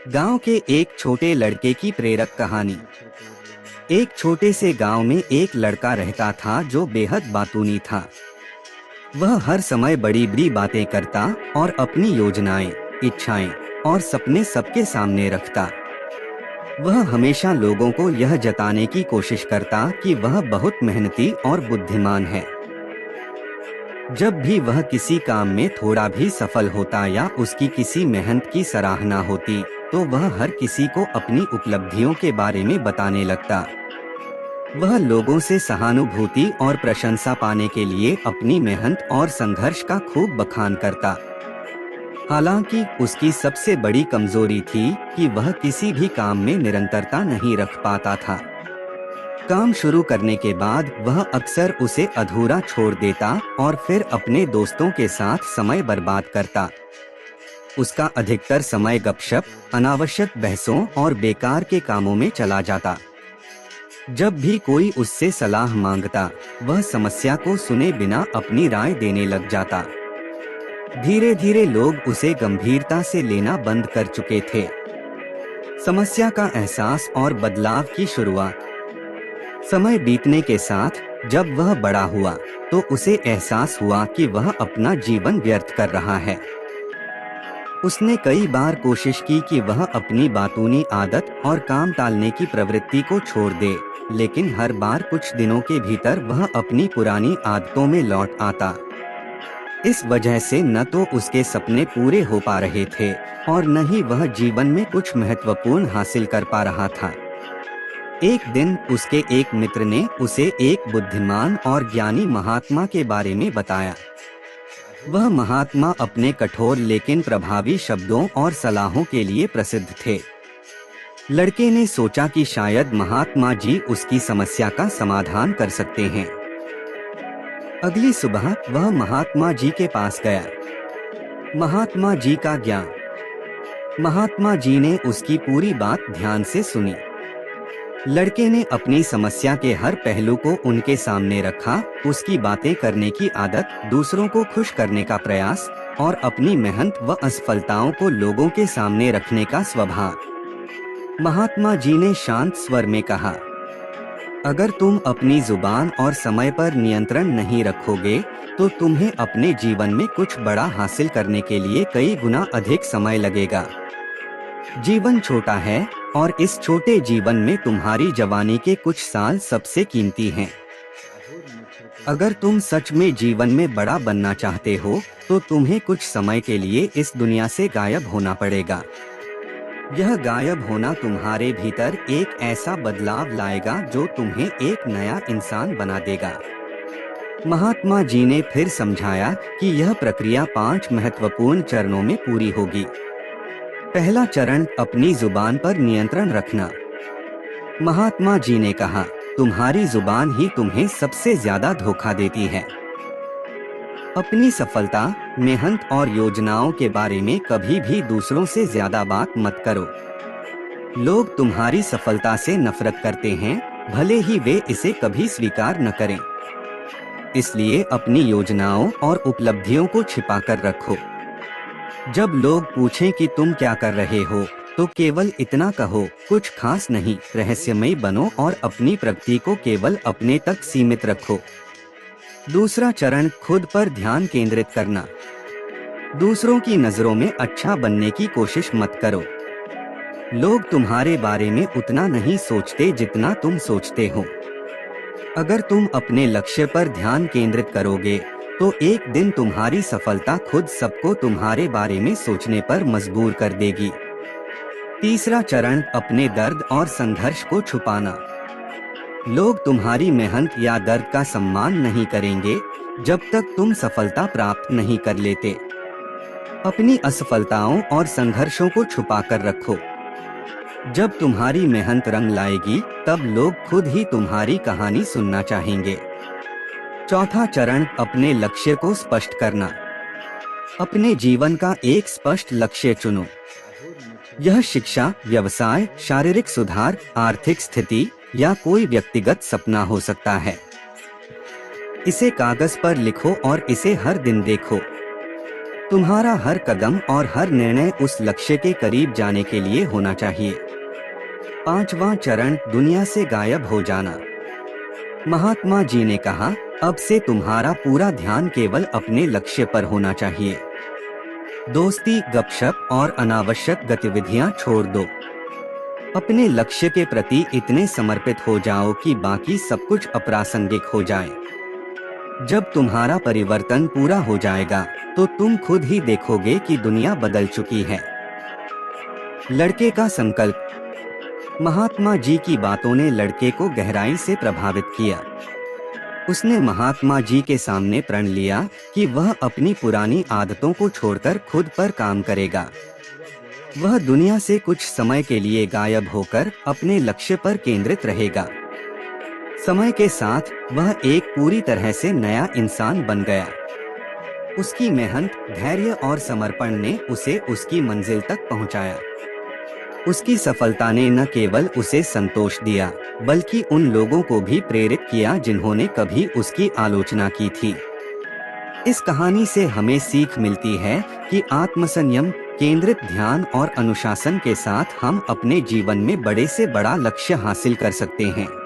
गांव के एक छोटे लड़के की प्रेरक कहानी। एक छोटे से गांव में एक लड़का रहता था जो बेहद बातूनी था। वह हर समय बड़ी बड़ी बातें करता और अपनी योजनाएं, इच्छाएं और सपने सबके सामने रखता। वह हमेशा लोगों को यह जताने की कोशिश करता कि वह बहुत मेहनती और बुद्धिमान है। जब भी वह किसी काम में थोड़ा भी सफल होता या उसकी किसी मेहनत की सराहना होती, तो वह हर किसी को अपनी उपलब्धियों के बारे में बताने लगता। वह लोगों से सहानुभूति और प्रशंसा पाने के लिए अपनी मेहनत और संघर्ष का खूब बखान करता। हालांकि उसकी सबसे बड़ी कमजोरी थी कि वह किसी भी काम में निरंतरता नहीं रख पाता था। काम शुरू करने के बाद वह अक्सर उसे अधूरा छोड़ देता और फिर अपने दोस्तों के साथ समय बर्बाद करता। उसका अधिकतर समय गपशप, अनावश्यक बहसों और बेकार के कामों में चला जाता। जब भी कोई उससे सलाह मांगता, वह समस्या को सुने बिना अपनी राय देने लग जाता। धीरे धीरे लोग उसे गंभीरता से लेना बंद कर चुके थे। समस्या का एहसास और बदलाव की शुरुआत। समय बीतने के साथ जब वह बड़ा हुआ, तो उसे एहसास हुआ कि वह अपना जीवन व्यर्थ कर रहा है। उसने कई बार कोशिश की कि वह अपनी बातूनी आदत और काम टालने की प्रवृत्ति को छोड़ दे, लेकिन हर बार कुछ दिनों के भीतर वह अपनी पुरानी आदतों में लौट आता। इस वजह से न तो उसके सपने पूरे हो पा रहे थे और न ही वह जीवन में कुछ महत्वपूर्ण हासिल कर पा रहा था। एक दिन उसके एक मित्र ने उसे एक बुद्धिमान और ज्ञानी महात्मा के बारे में बताया। वह महात्मा अपने कठोर लेकिन प्रभावी शब्दों और सलाहों के लिए प्रसिद्ध थे। लड़के ने सोचा कि शायद महात्मा जी उसकी समस्या का समाधान कर सकते हैं। अगली सुबह वह महात्मा जी के पास गया। महात्मा जी का ज्ञान। महात्मा जी ने उसकी पूरी बात ध्यान से सुनी। लड़के ने अपनी समस्या के हर पहलू को उनके सामने रखा। उसकी बातें करने की आदत, दूसरों को खुश करने का प्रयास और अपनी मेहनत व असफलताओं को लोगों के सामने रखने का स्वभाव। महात्मा जी ने शांत स्वर में कहा, अगर तुम अपनी जुबान और समय पर नियंत्रण नहीं रखोगे, तो तुम्हें अपने जीवन में कुछ बड़ा हासिल करने के लिए कई गुना अधिक समय लगेगा। जीवन छोटा है और इस छोटे जीवन में तुम्हारी जवानी के कुछ साल सबसे कीमती हैं। अगर तुम सच में जीवन में बड़ा बनना चाहते हो, तो तुम्हें कुछ समय के लिए इस दुनिया से गायब होना पड़ेगा। यह गायब होना तुम्हारे भीतर एक ऐसा बदलाव लाएगा जो तुम्हें एक नया इंसान बना देगा। महात्मा जी ने फिर समझाया कि यह प्रक्रिया 5 महत्वपूर्ण चरणों में पूरी होगी। पहला चरण, अपनी जुबान पर नियंत्रण रखना। महात्मा जी ने कहा, तुम्हारी जुबान ही तुम्हें सबसे ज्यादा धोखा देती है। अपनी सफलता, मेहनत और योजनाओं के बारे में कभी भी दूसरों से ज्यादा बात मत करो। लोग तुम्हारी सफलता से नफरत करते हैं, भले ही वे इसे कभी स्वीकार न करें। इसलिए अपनी योजनाओं और उपलब्धियों को छिपाकर रखो। जब लोग पूछें कि तुम क्या कर रहे हो, तो केवल इतना कहो, कुछ खास नहीं। रहस्यमयी बनो और अपनी प्रगति को केवल अपने तक सीमित रखो। दूसरा चरण, खुद पर ध्यान केंद्रित करना। दूसरों की नजरों में अच्छा बनने की कोशिश मत करो। लोग तुम्हारे बारे में उतना नहीं सोचते जितना तुम सोचते हो। अगर तुम अपने लक्ष्य पर ध्यान केंद्रित करोगे, तो एक दिन तुम्हारी सफलता खुद सबको तुम्हारे बारे में सोचने पर मजबूर कर देगी। तीसरा चरण, अपने दर्द और संघर्ष को छुपाना। लोग तुम्हारी मेहनत या दर्द का सम्मान नहीं करेंगे जब तक तुम सफलता प्राप्त नहीं कर लेते। अपनी असफलताओं और संघर्षों को छुपाकर रखो। जब तुम्हारी मेहनत रंग लाएगी, तब लोग खुद ही तुम्हारी कहानी सुनना चाहेंगे। चौथा चरण, अपने लक्ष्य को स्पष्ट करना। अपने जीवन का एक स्पष्ट लक्ष्य चुनो। यह शिक्षा, व्यवसाय, शारीरिक सुधार, आर्थिक स्थिति या कोई व्यक्तिगत सपना हो सकता है। इसे कागज पर लिखो और इसे हर दिन देखो। तुम्हारा हर कदम और हर निर्णय उस लक्ष्य के करीब जाने के लिए होना चाहिए। 5वां चरण, दुनिया से गायब हो जाना। महात्मा जी ने कहा, अब से तुम्हारा पूरा ध्यान केवल अपने लक्ष्य पर होना चाहिए। दोस्ती, गपशप और अनावश्यक गतिविधियां छोड़ दो। अपने लक्ष्य के प्रति इतने समर्पित हो जाओ कि बाकी सब कुछ अप्रासंगिक हो जाए। जब तुम्हारा परिवर्तन पूरा हो जाएगा तो तुम खुद ही देखोगे कि दुनिया बदल चुकी है। लड़के का संकल्प। महात्मा जी की बातों ने लड़के को गहराई से प्रभावित किया। उसने महात्मा जी के सामने प्रण लिया कि वह अपनी पुरानी आदतों को छोड़कर खुद पर काम करेगा। वह दुनिया से कुछ समय के लिए गायब होकर अपने लक्ष्य पर केंद्रित रहेगा। समय के साथ वह एक पूरी तरह से नया इंसान बन गया। उसकी मेहनत, धैर्य और समर्पण ने उसे उसकी मंजिल तक पहुंचाया। उसकी सफलता ने न केवल उसे संतोष दिया, बल्कि उन लोगों को भी प्रेरित किया जिन्होंने कभी उसकी आलोचना की थी। इस कहानी से हमें सीख मिलती है कि आत्मसंयम, केंद्रित ध्यान और अनुशासन के साथ हम अपने जीवन में बड़े से बड़ा लक्ष्य हासिल कर सकते हैं।